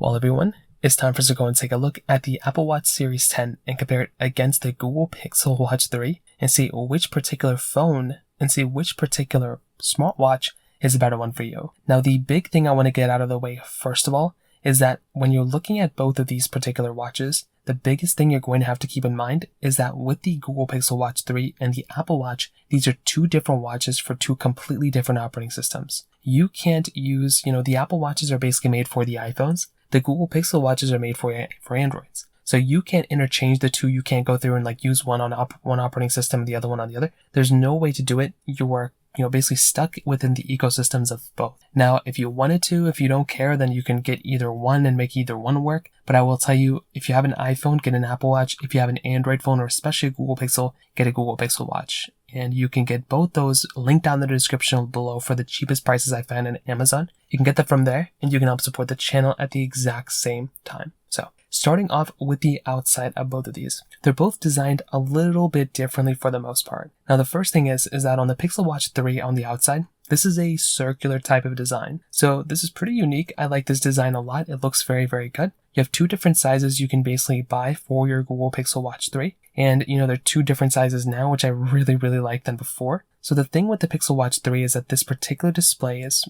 Well, everyone, it's time for us to go and take a look at the Apple Watch Series 10 and compare it against the Google Pixel Watch 3 and see which particular phone and see which particular smartwatch is the better one for you. Now, the big thing I want to get out of the way first of all is that when you're looking at both of these particular watches, the biggest thing you're going to have to keep in mind is that with the Google Pixel Watch 3 and the Apple Watch, these are two different watches for two completely different operating systems. You can't use, the Apple Watches are basically made for the iPhones. The Google Pixel watches are made for Androids. So you can't interchange the two. You can't go through and use one on one operating system and the other one on the other. There's no way to do it. You are basically stuck within the ecosystems of both. Now, if you wanted to, if you don't care, then you can get either one and make either one work. But I will tell you, if you have an iPhone, get an Apple Watch. If you have an Android phone or especially a Google Pixel, get a Google Pixel Watch. And you can get both those linked down in the description below for the cheapest prices I found on Amazon. You can get them from there and you can help support the channel at the exact same time. So, starting off with the outside of both of these. They're both designed a little bit differently for the most part. Now, the first thing is that on the Pixel Watch 3 on the outside, this is a circular type of design. So this is pretty unique. I like this design a lot. It looks very, very good. You have two different sizes you can basically buy for your Google Pixel Watch 3. And, there are two different sizes now, which I really, really like than before. So the thing with the Pixel Watch 3 is that this particular display is,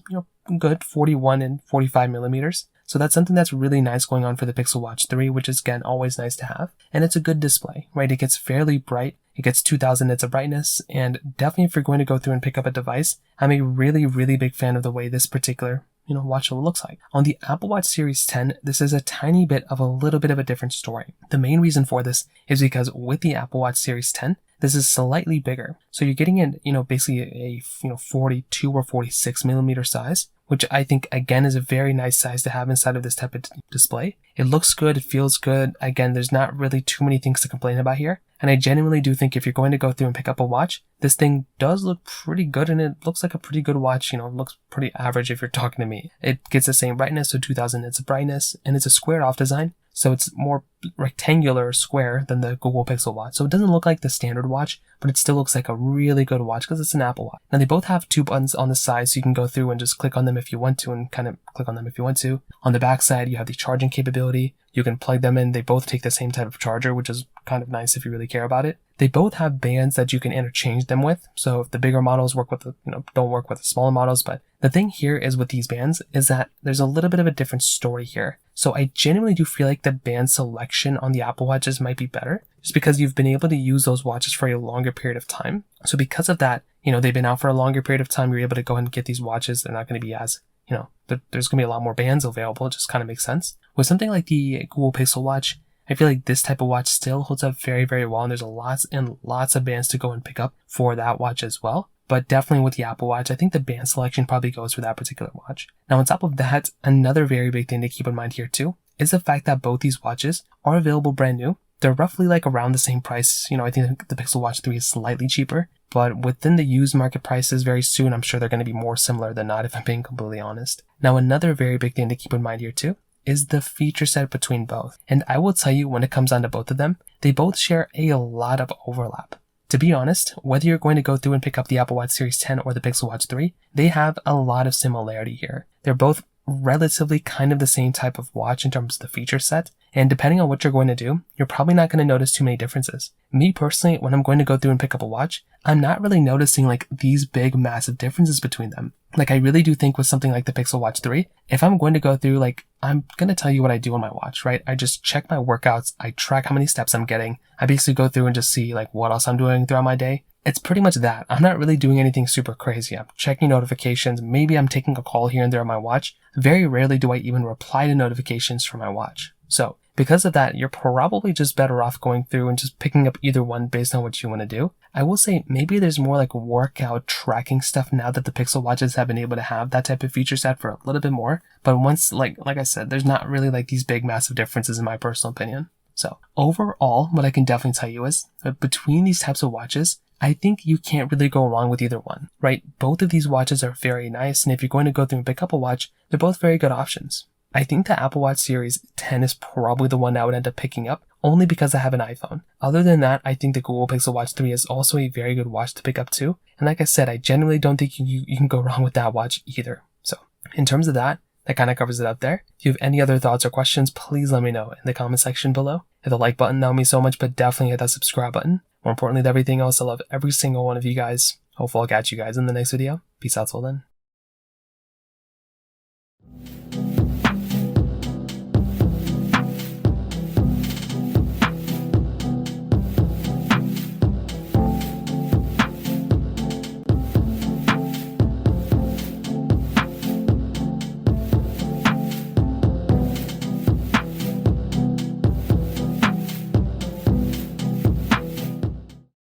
good 41 and 45 millimeters. So that's something that's really nice going on for the Pixel Watch 3, which is, again, always nice to have. And it's a good display, right? It gets fairly bright. It gets 2000 nits of brightness. And definitely if you're going to go through and pick up a device, I'm a really, really big fan of the way this particular watch looks like. On the Apple Watch Series 10, this is a tiny bit of a little bit of a different story. The main reason for this is because with the Apple Watch Series 10, this is slightly bigger. So you're getting basically a 42 or 46 millimeter size, which I think, again, is a very nice size to have inside of this type of display. It looks good. It feels good. Again, there's not really too many things to complain about here. And I genuinely do think if you're going to go through and pick up a watch, this thing does look pretty good and it looks like a pretty good watch. It looks pretty average if you're talking to me. It gets the same brightness, so 2000 nits of brightness, and it's a squared off design. So it's more rectangular square than the Google Pixel Watch. So it doesn't look like the standard watch, but it still looks like a really good watch because it's an Apple Watch. Now they both have two buttons on the side, so you can go through and just click on them if you want to and kind of click on them if you want to. On the back side, you have the charging capability. You can plug them in. They both take the same type of charger, which is kind of nice if you really care about it. They both have bands that you can interchange them with. So if the bigger models work with don't work with the smaller models, but the thing here is with these bands is that there's a little bit of a different story here. So I genuinely do feel like the band selection on the Apple Watches might be better just because you've been able to use those watches for a longer period of time. So because of that, they've been out for a longer period of time. You're able to go ahead and get these watches. They're not going to be as, there's going to be a lot more bands available. It just kind of makes sense. With something like the Google Pixel Watch, I feel like this type of watch still holds up very, very well. And there's lots and lots of bands to go and pick up for that watch as well. But definitely with the Apple Watch, I think the band selection probably goes for that particular watch. Now, on top of that, another very big thing to keep in mind here too is the fact that both these watches are available brand new. They're roughly around the same price. I think the Pixel Watch 3 is slightly cheaper, but within the used market prices very soon, I'm sure they're going to be more similar than not, if I'm being completely honest. Now, another very big thing to keep in mind here too is the feature set between both. And I will tell you, when it comes down to both of them, they both share a lot of overlap. To be honest, whether you're going to go through and pick up the Apple Watch Series 10 or the Pixel Watch 3, they have a lot of similarity here. They're both relatively kind of the same type of watch in terms of the feature set, and depending on what you're going to do, you're probably not going to notice too many differences. Me personally, when I'm going to go through and pick up a watch, I'm not really noticing these big massive differences between them. I really do think with something like the Pixel Watch 3, if I'm going to go through, I'm going to tell you what I do on my watch, right? I just check my workouts, I track how many steps I'm getting, I basically go through and just see what else I'm doing throughout my day. It's pretty much that. I'm not really doing anything super crazy. I'm checking notifications. Maybe I'm taking a call here and there on my watch. Very rarely do I even reply to notifications from my watch. So because of that, you're probably just better off going through and just picking up either one based on what you want to do. I will say maybe there's more workout tracking stuff now that the Pixel watches have been able to have that type of feature set for a little bit more. But once, like I said, there's not really these big massive differences in my personal opinion. So overall, what I can definitely tell you is that between these types of watches, I think you can't really go wrong with either one, right? Both of these watches are very nice, and if you're going to go through and pick up a watch, they're both very good options. I think the Apple Watch Series 10 is probably the one I would end up picking up, only because I have an iPhone. Other than that, I think the Google Pixel Watch 3 is also a very good watch to pick up too. And like I said, I genuinely don't think you can go wrong with that watch either. So in terms of that, that kind of covers it up there. If you have any other thoughts or questions, please let me know in the comment section below. Hit the like button, that would mean so much, but definitely hit that subscribe button. More importantly than everything else, I love every single one of you guys. Hopefully I'll catch you guys in the next video. Peace out till then.